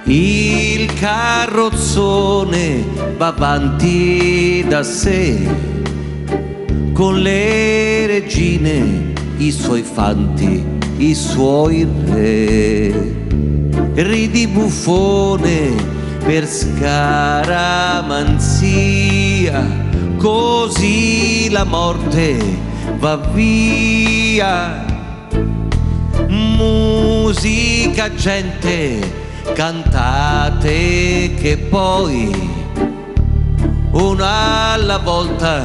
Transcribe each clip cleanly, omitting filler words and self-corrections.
Il carrozzone va avanti da sé, con le regine, i suoi fanti, i suoi re. Ridi buffone per scaramanzia, così la morte va via. Musica, gente, cantate che poi una alla volta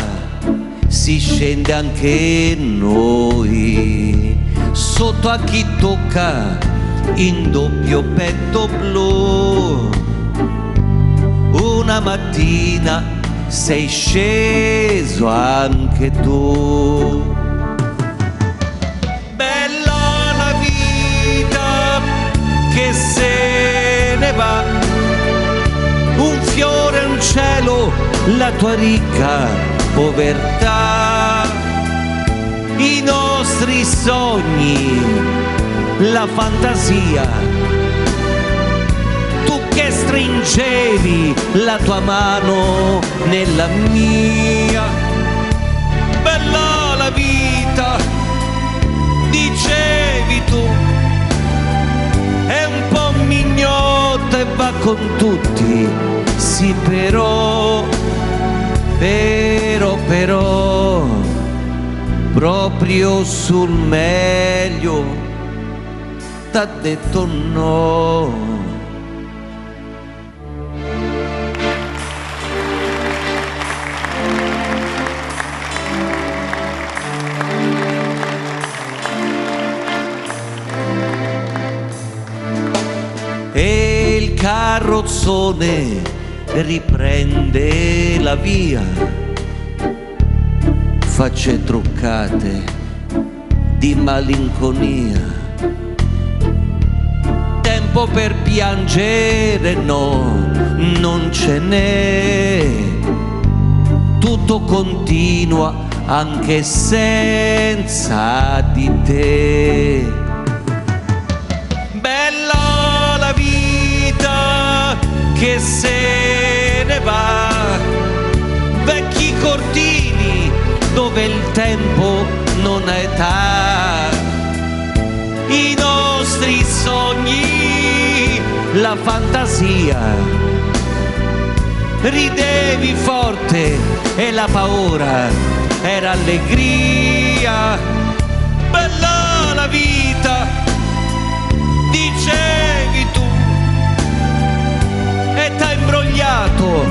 si scende anche noi. Sotto a chi tocca in doppio petto blu, una mattina sei sceso anche tu. Bella la vita che se ne va, un fiore, un cielo, la tua ricca povertà, i nostri sogni, la fantasia, tu che stringevi la tua mano nella mia. Bella la vita, dicevi tu, è un po' mignotta e va con tutti, sì però, proprio sul meglio t'ha detto no. E il carrozzone riprende la via, facce truccate di malinconia. Tempo per piangere no, non ce n'è, tutto continua anche senza di te. Bella la vita che se ne va, vecchi cortini dove il tempo non ha età, i nostri sogni, la fantasia, ridevi forte e la paura era allegria. Bella la vita, dicevi tu, e t'ha imbrogliato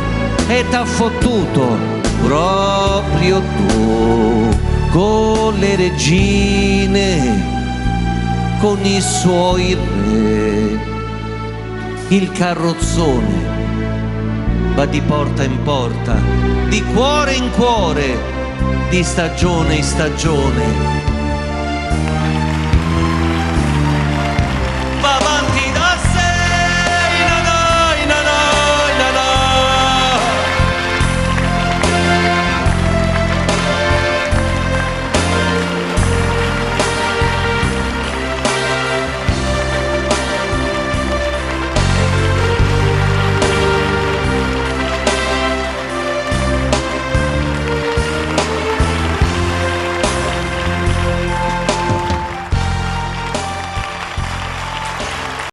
e t'ha fottuto proprio tu, con le regine, con i suoi re. Il carrozzone va di porta in porta, di cuore in cuore, di stagione in stagione,